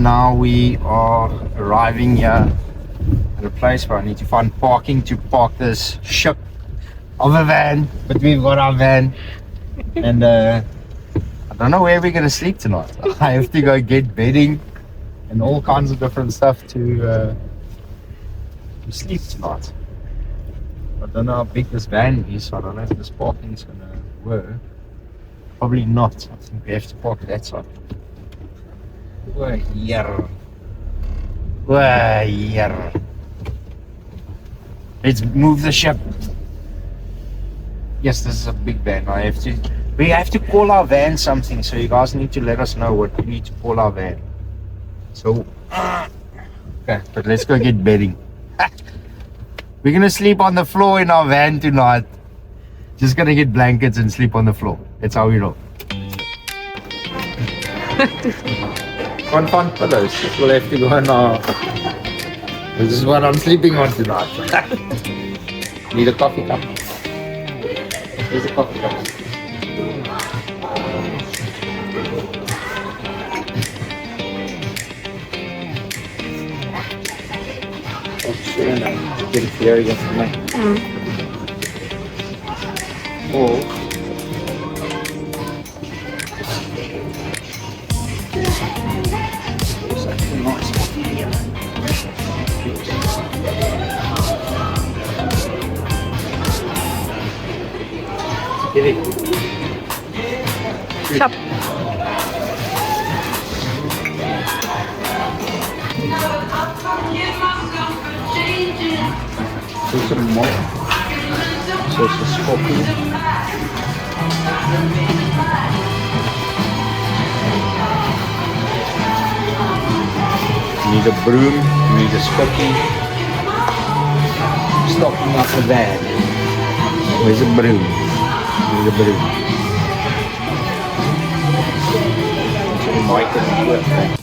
now we are arriving here at a place where I need to find parking to park this ship of a van, but we've got our van. And I don't know where we're gonna sleep tonight. I have to go get bedding and all kinds of different stuff to sleep tonight. I don't know how big this van is, so I don't know if this parking is gonna work. Probably not. I think we have to park that side. Here. Here. Let's move the ship. Yes, this is a big van. We have to call our van something, so you guys need to let us know what we need to call our van. So, okay, but let's go get bedding. We're gonna sleep on the floor in our van tonight. Just gonna get blankets and sleep on the floor. That's how we roll. Can't find pillows. We'll have to go on our... This is what I'm sleeping on tonight. Need a coffee cup. Here's a coffee cup. Get it here against the mic. Oh. Get it. Chop. So some more. So it's a scorpion. Need a broom, need a spokkie. Stocking up the van. Where's a broom? Need a broom.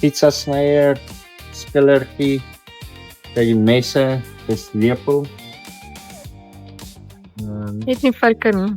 Pizza snyer, skillertjie, die messe, dis lepel. Eet nie varke nie.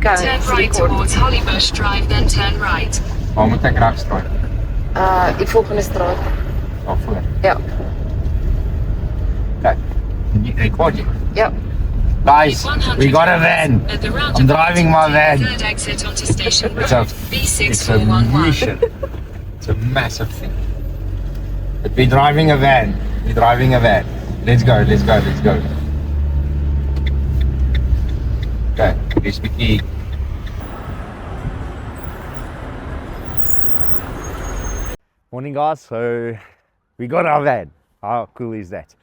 Turn right towards Hollybush Drive, then turn right. Waar moet ek regs draai? Die volgende straat. Daar voor. Ja. Okay. Record you. Ja. Guys, we got a van. I'm driving my van. Third exit onto Station Road. It's a B6411. mission. It's a massive thing. But we're driving a van. We're driving a van. Let's go, let's go, let's go. Okay, here's the key. Morning guys, so we got our van. How cool is that?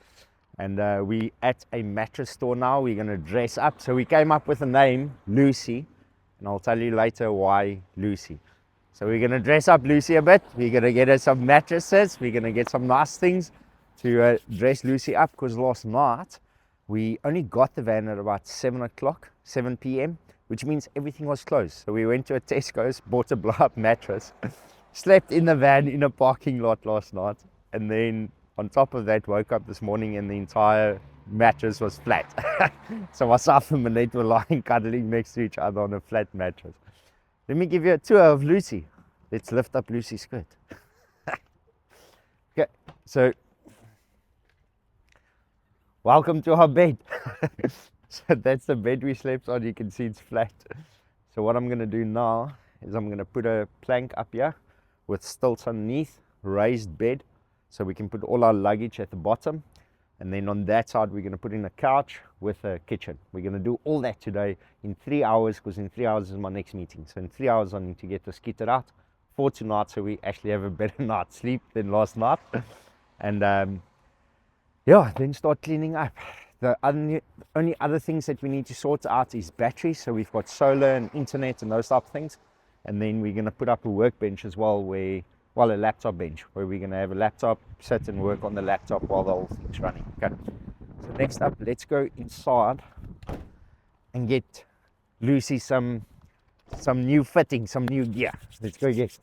And we at a mattress store now. We're gonna dress up. So we came up with a name, Lucy, and I'll tell you later why Lucy. So we're gonna dress up Lucy a bit. We're gonna get her some mattresses. We're gonna get some nice things to dress Lucy up, because last night we only got the van at about 7 p.m, which means everything was closed. So we went to a Tesco's, bought a blow-up mattress, slept in the van in a parking lot last night, and then on top of that woke up this morning and the entire mattress was flat. So myself and Manette were lying cuddling next to each other on a flat mattress. Let me give you a tour of Lucy. Let's lift up Lucy's skirt. Okay, so welcome to our bed. So that's the bed we slept on. You can see it's flat. So what I'm going to do now is I'm going to put a plank up here with stilts underneath, raised bed, so we can put all our luggage at the bottom. And then on that side, we're going to put in a couch with a kitchen. We're going to do all that today in 3 hours, because in 3 hours is my next meeting. So in 3 hours, I need to get this kitted out for tonight, so we actually have a better night's sleep than last night. And yeah, then start cleaning up. The only other things that we need to sort out is batteries. So we've got solar and internet and those type of things. And then we're going to put up a workbench as well, a laptop bench, where we're going to have a laptop, sit and work on the laptop while the whole thing's running. Okay. So next up, let's go inside and get Lucy some new fitting, some new gear. Let's go get it.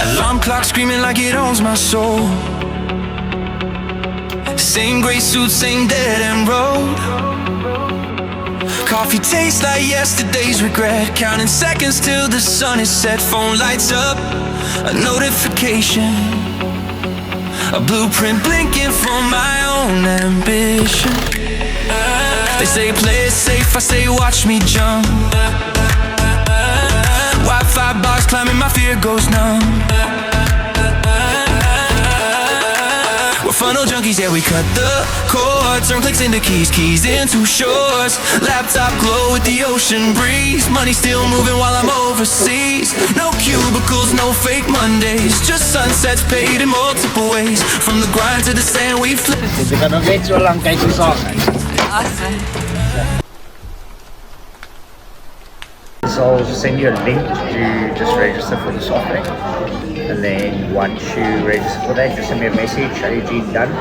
Alarm clock screaming like it owns my soul. Same gray suit, same dead end road. Coffee tastes like yesterday's regret. Counting seconds till the sun is set. Phone lights up, a notification, a blueprint blinking for my own ambition. They say play it safe, I say watch me jump. Wi-Fi box climbing, my fear goes numb. We're funnel junkies, yeah, we cut the cord. Turn clicks into keys, keys into shores. Laptop glow with the ocean breeze. Money still moving while I'm overseas. No cubicles, no fake Mondays. Just sunsets paid in multiple ways. From the grind to the sand we flip. Dit gaan nog net so lank kyk ons aan. Awesome. So I'll send you a link to just register for the software, and then once you register for that, just send me a message, AG done.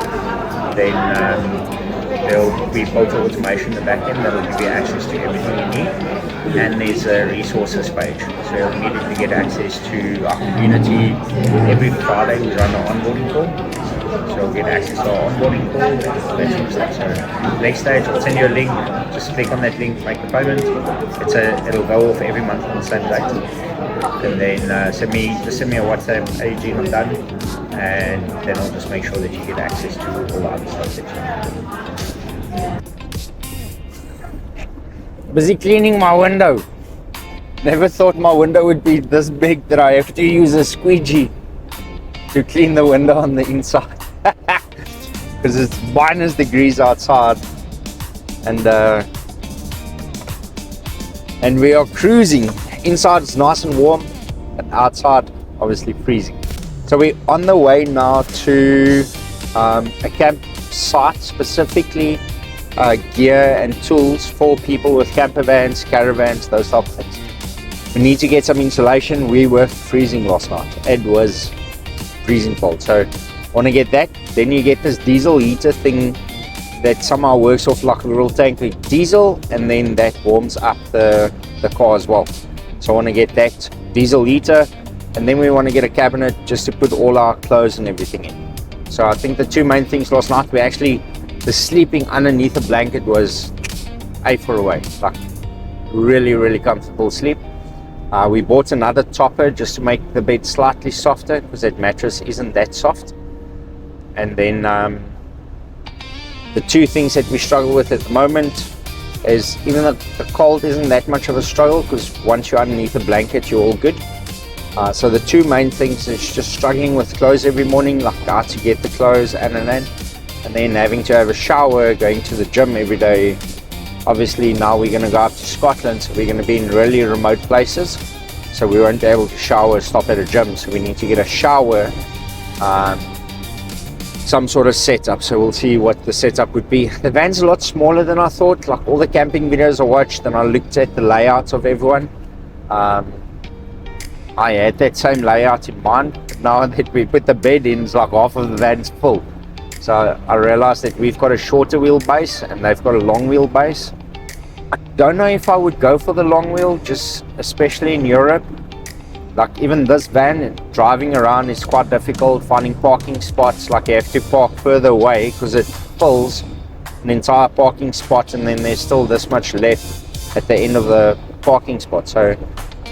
Then there'll be built automation in the back end that'll give you access to everything you need, and there's a resources page, so you'll immediately get access to our community. Every Friday we run an onboarding call, so you'll get access to our onboarding call, that sort of stuff. So next stage, I'll send you a link, just click on that link, make the payment. It'll go off every month on the same date, and then send me a WhatsApp, AG, I'm done, and then I'll just make sure that you get access to all the other stuff that you need. Busy cleaning my window. Never thought my window would be this big that I have to use a squeegee to clean the window on the inside. Because it's -degrees outside, and we are cruising. Inside it's nice and warm, and outside obviously freezing. So we're on the way now to a campsite, specifically gear and tools for people with campervans, caravans, those type of things. We need to get some insulation. We were freezing last night. It was freezing cold, so want to get that. Then you get this diesel heater thing that somehow works off like a little tank with diesel, and then that warms up the car as well. So I want to get that diesel heater, and then we want to get a cabinet just to put all our clothes and everything in. So I think the two main things last night, the sleeping underneath the blanket was A for away, like really comfortable sleep. We bought another topper just to make the bed slightly softer, because that mattress isn't that soft. And then the two things that we struggle with at the moment is, even though the cold isn't that much of a struggle, because once you're underneath the blanket you're all good. So the two main things is just struggling with clothes every morning, like how to get the clothes and then having to have a shower, going to the gym every day. Obviously now we're going to go up to Scotland, so we're going to be in really remote places, so we won't be able to shower, stop at a gym, so we need to get a shower, some sort of setup. So we'll see what the setup would be. The van's a lot smaller than I thought. Like all the camping videos I watched and I looked at the layouts of everyone, I had that same layout in mind. Now that we put the bed in, it's like half of the van's full. So I realized that we've got a shorter wheelbase and they've got a long wheelbase. I don't know if I would go for the long wheel, just especially in Europe. Like even this van, driving around is quite difficult, finding parking spots. Like you have to park further away because it fills an entire parking spot, and then there's still this much left at the end of the parking spot. So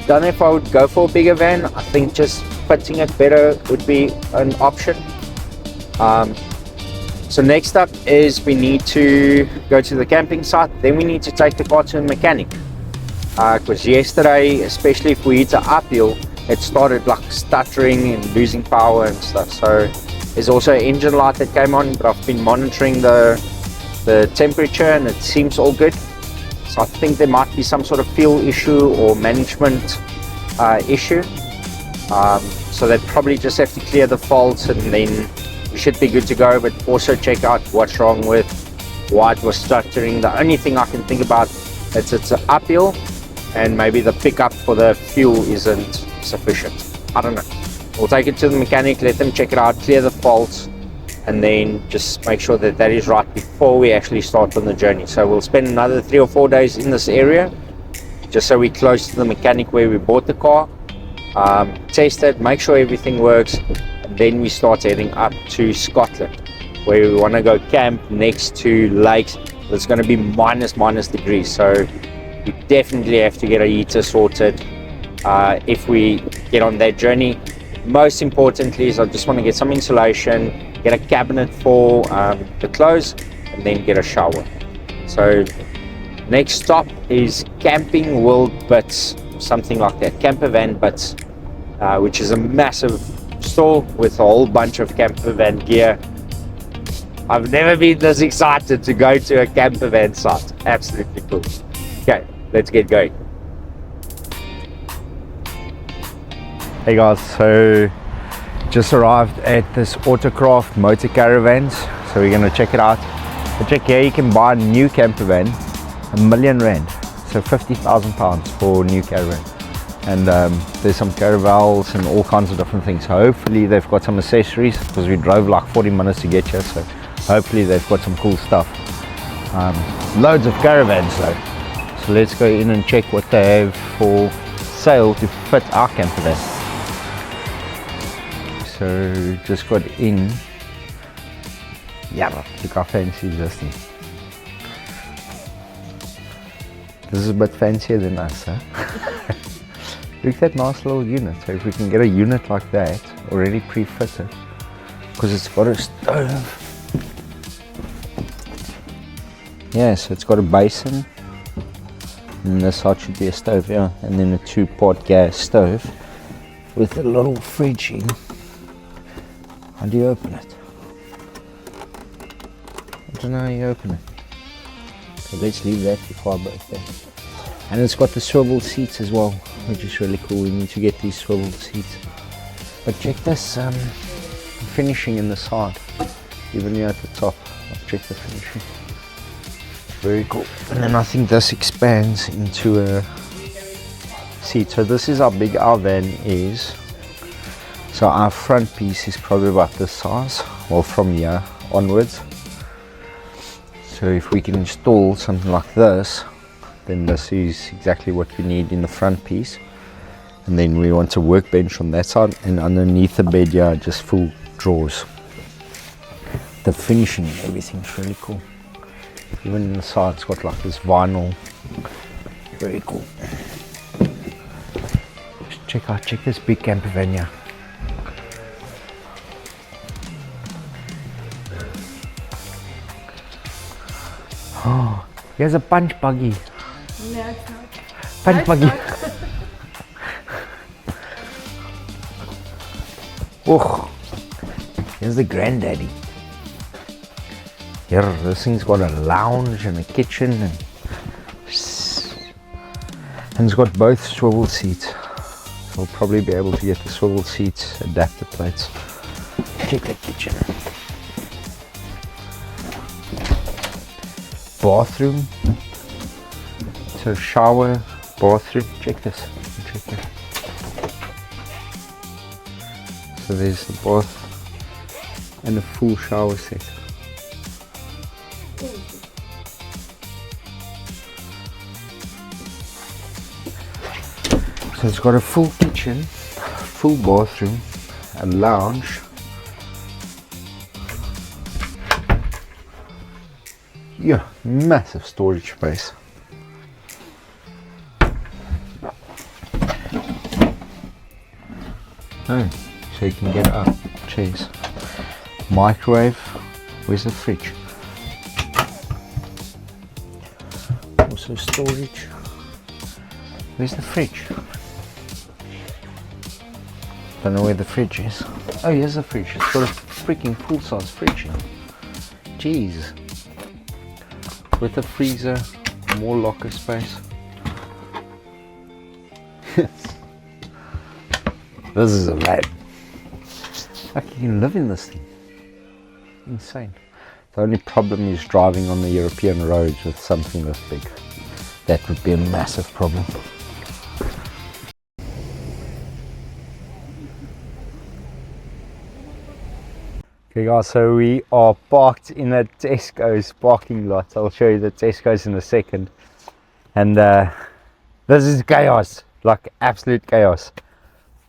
don't know if I would go for a bigger van. I think just fitting it better would be an option. So next up is we need to go to the camping site, then we need to take the car to a mechanic. Because yesterday, especially if we hit an uphill, it started like stuttering and losing power and stuff. So there's also an engine light that came on, but I've been monitoring the temperature and it seems all good. I think there might be some sort of fuel issue or management issue. So they probably just have to clear the faults, and then we should be good to go. But also check out what's wrong with why it was stuttering. The only thing I can think about is it's an uphill, and maybe the pickup for the fuel isn't sufficient. I don't know. We'll take it to the mechanic, let them check it out, clear the faults, and then just make sure that that is right before we actually start on the journey. So we'll spend another 3 or 4 days in this area, just so we're close to the mechanic where we bought the car. Test it, make sure everything works, and then we start heading up to Scotland, where we want to go camp next to lakes. It's going to be minus degrees, so we definitely have to get a heater sorted if we get on that journey. Most importantly is I just want to get some insulation, get a cabinet for the clothes, and then get a shower. So next stop is Camping World Bits, something like that, Campervan Bits, which is a massive store with a whole bunch of campervan gear. I've never been this excited to go to a campervan site. Absolutely cool. Okay, let's get going. Hey guys, so just arrived at this Autocraft motor caravans, so we're going to check it out. But check here, you can buy a new campervan, R1 million, so £50,000 for a new caravan. And there's some caravels and all kinds of different things. So hopefully they've got some accessories, because we drove like 40 minutes to get here, so hopefully they've got some cool stuff. Loads of caravans though, so let's go in and check what they have for sale to fit our campervan. So just got in. Yeah, look how fancy this thing. This is a bit fancier than us, huh? Look at that nice little unit. So if we can get a unit like that already pre-fitted, because it's got a stove. Yeah, so it's got a basin, and this side should be a stove, yeah, and then a 2-pot gas stove with a little fridge in. How do you open it? I don't know how you open it. So let's leave that before I break that. And it's got the swivel seats as well, which is really cool. We need to get these swivel seats. But check this finishing in the side, even here at the top. I'll check the finishing. Very cool. And then I think this expands into a seat. So this is how big our van is. So our front piece is probably about this size, well, from here onwards. So if we can install something like this, then this is exactly what we need in the front piece. And then we want a workbench on that side, and underneath the bed here, just full drawers. The finishing and everything's really cool. Even in the side, it's got like this vinyl. Very cool. Just check this big campervan here. Oh, here's a punch buggy. No, it's not. Punch buggy. Oh, here's the granddaddy. Here, this thing's got a lounge and a kitchen, and it's got both swivel seats. So we'll probably be able to get the swivel seats adapter plates. Check the kitchen. Bathroom. So shower, bathroom. Check this. Check this. So there's the bath and a full shower set. So it's got a full kitchen, full bathroom, a lounge. Yeah, massive storage space. Oh, so you can get up. Cheese. Microwave. Where's the fridge? Also storage. Where's the fridge? Don't know where the fridge is. Oh, here's the fridge. It's got a freaking full-size fridge here. Jeez. With a freezer, More locker space. This is a van. Like you can live in this thing. Insane. The only problem is driving on the European roads with something this big. That would be a massive problem. Okay guys, so we are parked in a Tesco's parking lot. I'll show you the Tesco's in a second. And this is chaos, like absolute chaos.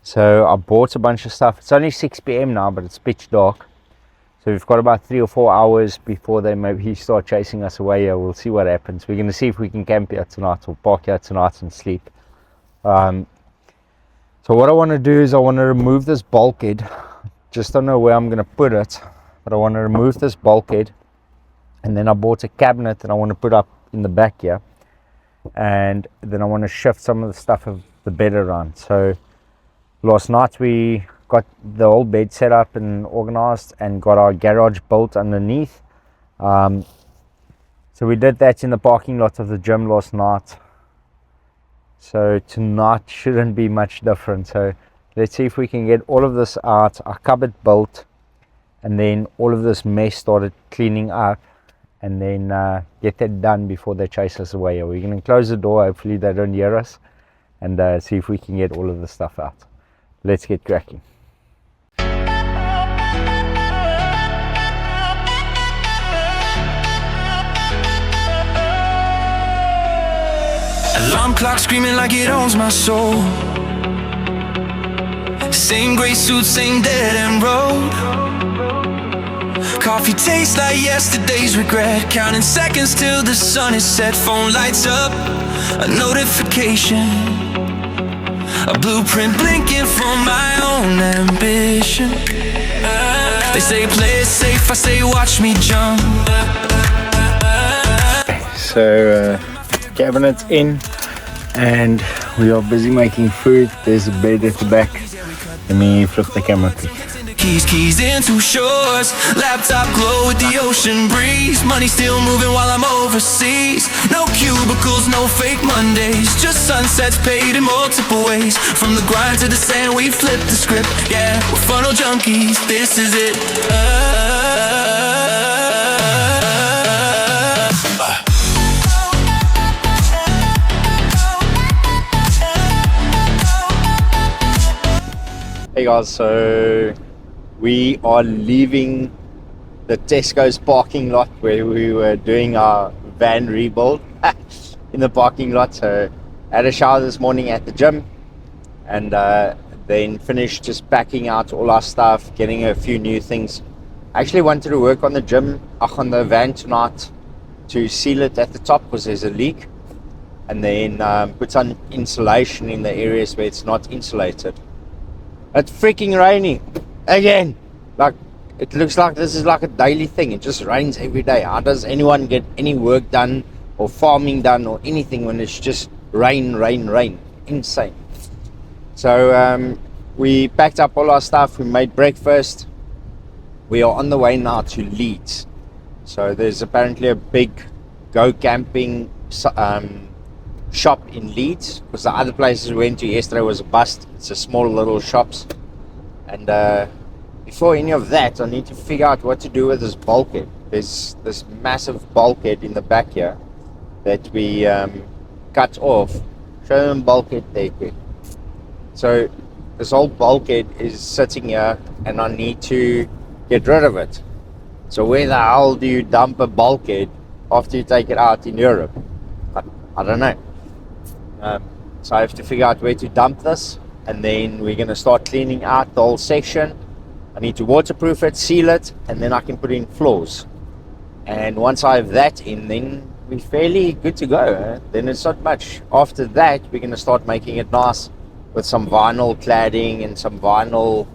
So I bought a bunch of stuff. It's only 6 p.m. now, but it's pitch dark. So we've got about 3 or 4 hours before they maybe start chasing us away here. We'll see what happens. We're going to see if we can camp here tonight or park here tonight and sleep. So what I want to do is I want to remove this bulkhead. Just don't know where I'm going to put it, but I want to remove this bulkhead. And then I bought a cabinet that I want to put up in the back here. And then I want to shift some of the stuff of the bed around. So last night we got the whole bed set up and organized and got our garage built underneath. So we did that in the parking lot of the gym last night. So tonight shouldn't be much different. So let's see if we can get all of this out, our cupboard built, and then all of this mess started cleaning up, and then get that done before they chase us away. We're going to close the door, hopefully they don't hear us, and see if we can get all of the stuff out. Let's get cracking. Alarm clock screaming like it owns my soul. Same gray suit, same dead end road. Coffee tastes like yesterday's regret. Counting seconds till the sun is set. Phone lights up, a notification. A blueprint blinking for my own ambition. They say play it safe, I say watch me jump. So cabinet's in and we are busy making food. There's a bed at the back. Let me flip the camera quick. Keys into shores. Laptop glow with the ocean breeze. Money still moving while I'm overseas. No cubicles, no fake Mondays. Just sunsets paid in multiple ways. From the grind to the sand, we flip the script. Yeah, we're funnel junkies, this is it. Hey guys, so we are leaving the Tesco's parking lot where we were doing our van rebuild in the parking lot. So I had a shower this morning at the gym and then finished just packing out all our stuff, getting a few new things. I actually wanted to work on the gym, on the van tonight to seal it at the top because there's a leak, and then put some insulation in the areas where it's not insulated. It's freaking raining again. Like, it looks like this is like a daily thing. It just rains every day. How does anyone get any work done or farming done or anything when it's just rain? Insane. So we packed up all our stuff. We made breakfast. We are on the way now to Leeds. So there's apparently a big go camping shop in Leeds, because the other places we went to yesterday was a bust. It's a small little shops, and before any of that I need to figure out what to do with this bulkhead. There's this massive bulkhead in the back here that we cut off. Show them bulkhead there quick. So this whole bulkhead is sitting here and I need to get rid of it. So where the hell do you dump a bulkhead after you take it out in Europe? I don't know. So I have to figure out where to dump this, and then we're going to start cleaning out the whole section. I need to waterproof it, seal it, and then I can put in floors. And once I have that in, then we're fairly good to go. Then it's not much. After that, we're going to start making it nice with some vinyl cladding and some vinyl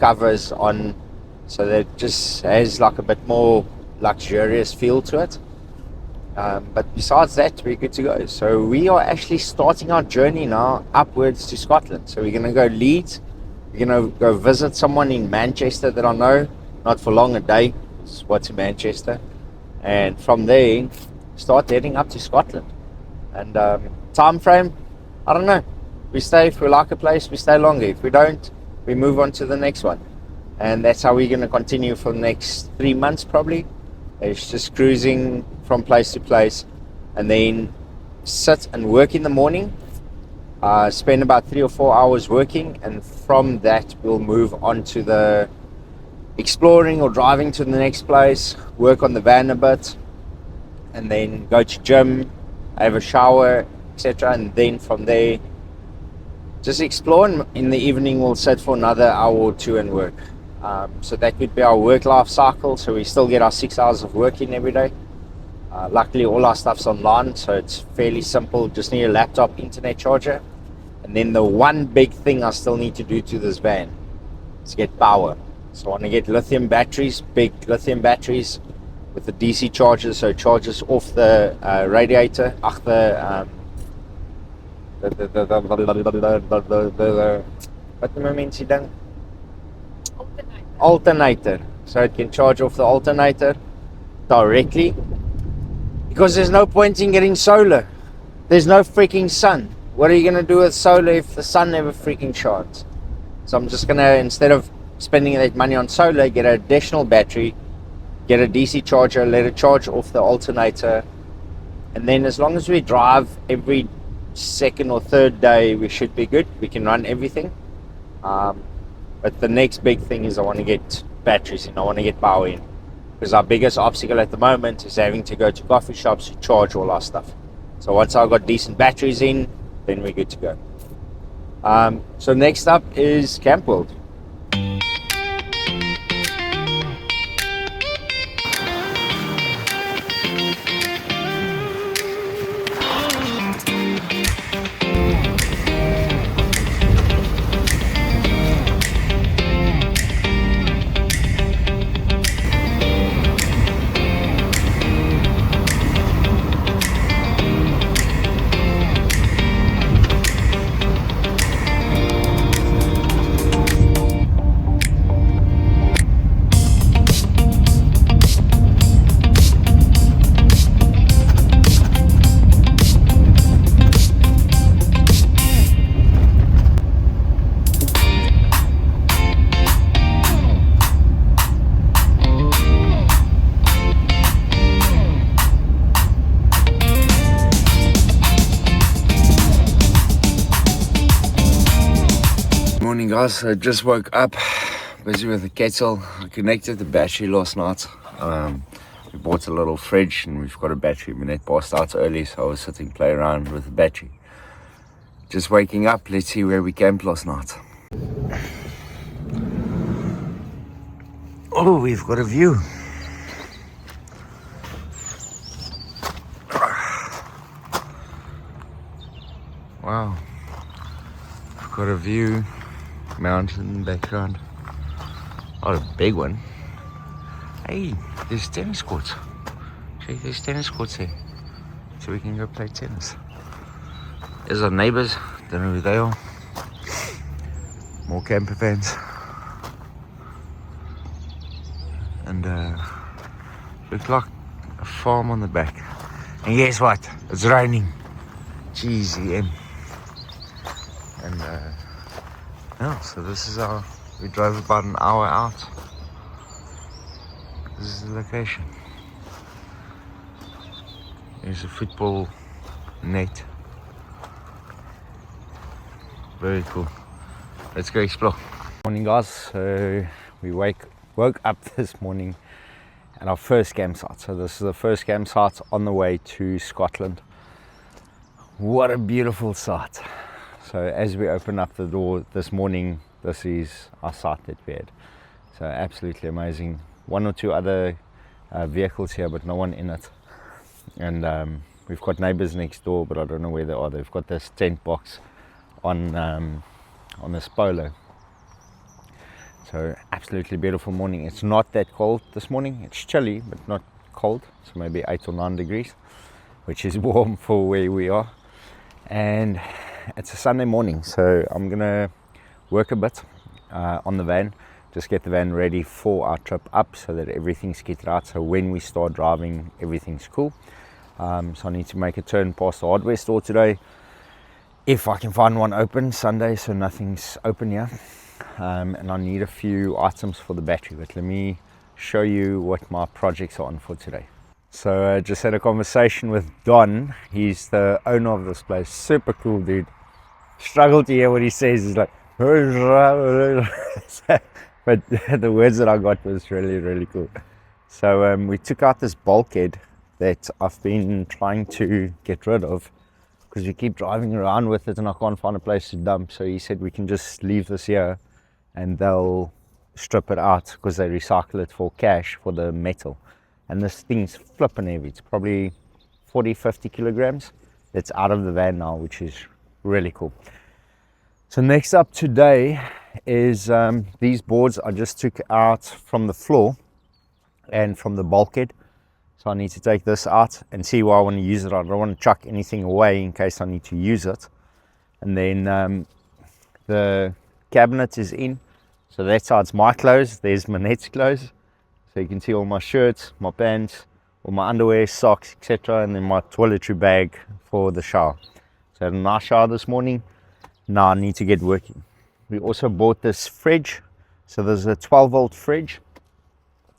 covers on, so that it just has like a bit more luxurious feel to it. But besides that, we're good to go. So we are actually starting our journey now upwards to Scotland. So we're going to go Leeds. We're going to go visit someone in Manchester that I know, not for long, a day. What's in Manchester? And from there, start heading up to Scotland. And time frame, I don't know. We stay, if we like a place, we stay longer. If we don't, we move on to the next one. And that's how we're going to continue for the next 3 months probably. It's just cruising from place to place, and then sit and work in the morning, spend about 3 or 4 hours working, and from that we'll move on to the exploring or driving to the next place, work on the van a bit, and then go to gym, have a shower, etc. And then from there just explore, and in the evening we'll sit for another hour or two and work. So that would be our work-life cycle. So we still get our 6 hours of work in every day. Luckily all our stuff's online, so it's fairly simple. Just need a laptop, internet charger, and then the one big thing I still need to do to this van is get power. So I want to get lithium batteries, big lithium batteries with the DC charger, so it charges off the radiator, wat noem mense die ding? Alternator. So it can charge off the alternator directly, because there's no point in getting solar. There's no freaking sun. What are you going to do with solar if the sun never freaking shines? So I'm just going to, instead of spending that money on solar, get an additional battery, get a DC charger, let it charge off the alternator, and then as long as we drive every second or third day, we should be good. We can run everything. But the next big thing is I want to get batteries in. I want to get power in, because our biggest obstacle at the moment is having to go to coffee shops to charge all our stuff. So once I've got decent batteries in, then we're good to go. So next up is Camp World. Morning guys, I just woke up, busy with the kettle. I connected the battery last night. We bought a little fridge and we've got a battery. My net passed out early, so I was sitting playing around with the battery. Just waking up, let's see where we camped last night. Oh, we've got a view. Wow, we've got a view. Mountain background. Oh, a big one. Hey, there's tennis courts. Check, there's tennis courts here, so we can go play tennis. There's our neighbors. Don't know who they are. More campervans. And looks like a farm on the back. And guess what? It's raining. GZM. And yeah, so this is our, we drove about an hour out. This is the location. There's a football net. Very cool. Let's go explore. Morning guys, so we woke up this morning at our first campsite. So this is the first campsite on the way to Scotland. What a beautiful sight. So as we open up the door this morning, this is our site that we had. So absolutely amazing. One or two other vehicles here, but no one in it. And we've got neighbors next door, but I don't know where they are. They've got this tent box on this polo. So absolutely beautiful morning. It's not that cold this morning. It's chilly, but not cold. So maybe 8 or 9 degrees, which is warm for where we are. And it's a Sunday morning, so I'm gonna work a bit on the van, just get the van ready for our trip up so that everything's get right, so when we start driving everything's cool. So I need to make a turn past the hardware store today, if I can find one open. Sunday, so nothing's open here. And I need a few items for the battery, but let me show you what my projects are on for today. So I just had a conversation with Don. He's the owner of this place. Super cool dude. Struggle to hear what he says. He's like but the words that I got was really cool. So we took out this bulkhead that I've been trying to get rid of because we keep driving around with it and I can't find a place to dump. So he said we can just leave this here and they'll strip it out because they recycle it for cash for the metal. And this thing's flipping heavy. It's probably 40-50 kilograms. It's out of the van now, which is really cool. So next up today is these boards I just took out from the floor and from the bulkhead. So I need to take this out and see why I want to use it. I don't want to chuck anything away in case I need to use it. And then the cabinet is in. So that's how it's my clothes. There's Manette's clothes. So you can see all my shirts, my pants, all my underwear, socks, etc. And then my toiletry bag for the shower. So I had a nice shower this morning. Now I need to get working. We also bought this fridge. So there's a 12-volt fridge.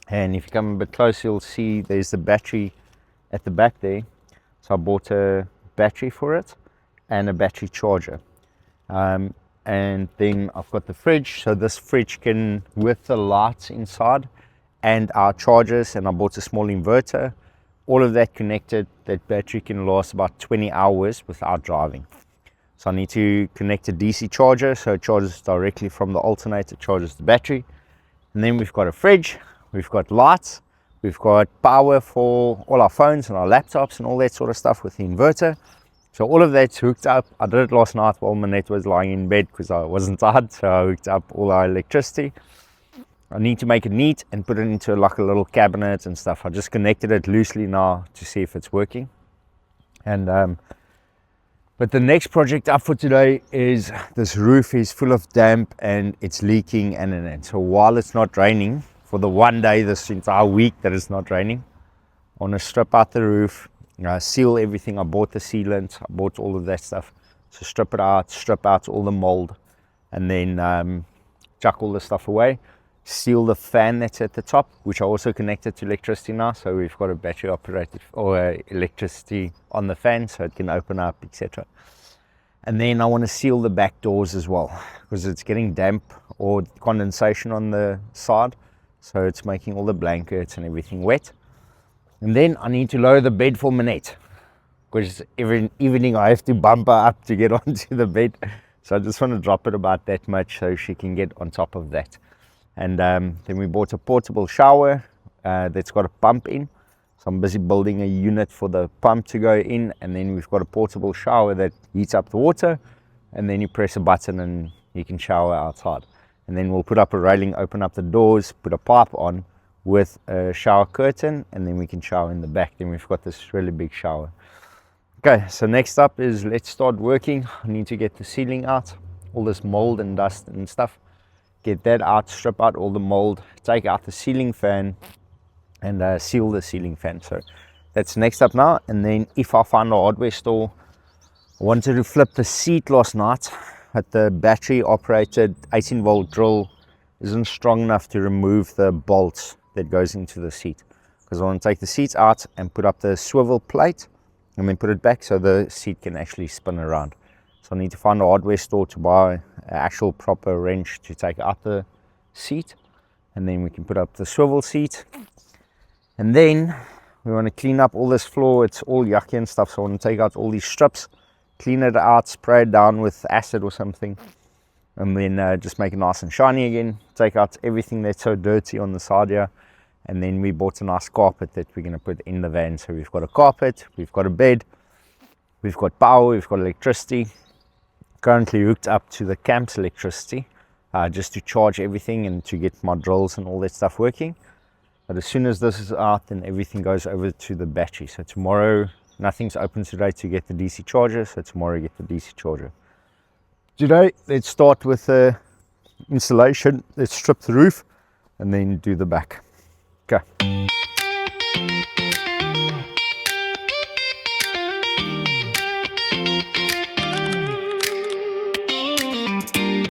And if you come a bit closer, you'll see there's the battery at the back there. So I bought a battery for it and a battery charger. And then I've got the fridge. So this fridge can, with the lights inside and our chargers, and I bought a small inverter, all of that connected. That battery can last about 20 hours without driving. So I need to connect a DC charger, so it charges directly from the alternator, charges the battery. And then we've got a fridge, we've got lights, we've got power for all our phones and our laptops and all that sort of stuff with the inverter. So all of that's hooked up. I did it last night while Manette was lying in bed because I wasn't tired, so I hooked up all our electricity. I need to make it neat and put it into like a little cabinet and stuff. I just connected it loosely now to see if it's working. And but the next project up for today is this roof is full of damp and it's leaking and so while it's not raining, for the one day this entire week that it's not raining, I want to strip out the roof, seal everything. I bought the sealant, I bought all of that stuff. So strip it out, strip out all the mold, and then chuck all the stuff away. Seal the fan that's at the top, which I also connected to electricity now, so we've got a battery operated or electricity on the fan so it can open up, etc. And then I want to seal the back doors as well because it's getting damp or condensation on the side, so it's making all the blankets and everything wet. And then I need to lower the bed for Manette because every evening I have to bump her up to get onto the bed, so I just want to drop it about that much so she can get on top of that. And then we bought a portable shower that's got a pump in. So I'm busy building a unit for the pump to go in. And then we've got a portable shower that heats up the water. And then you press a button and you can shower outside. And then we'll put up a railing, open up the doors, put a pipe on with a shower curtain. And then we can shower in the back. Then we've got this really big shower. Okay, so next up is let's start working. I need to get the ceiling out. All this mold and dust and stuff. Get that out, strip out all the mold, take out the ceiling fan and seal the ceiling fan. So that's next up now. And then if I find a hardware store, I wanted to flip the seat last night, but the battery operated 18-volt drill isn't strong enough to remove the bolts that goes into the seat, because I want to take the seats out and put up the swivel plate and then put it back so the seat can actually spin around. So I need to find a hardware store to buy an actual proper wrench to take out the seat, and then we can put up the swivel seat. And then we want to clean up all this floor. It's all yucky and stuff, so I want to take out all these strips, clean it out, spray it down with acid or something, and then just make it nice and shiny again. Take out everything that's so dirty on the side here. And then we bought a nice carpet that we're going to put in the van. So we've got a carpet, we've got a bed, we've got power, we've got electricity. Currently hooked up to the camp's electricity just to charge everything and to get my drills and all that stuff working. But as soon as this is out, then everything goes over to the battery. So tomorrow, nothing's open today to get the DC charger, so tomorrow get the DC charger. Today, let's start with the installation. Let's strip the roof and then do the back. Okay.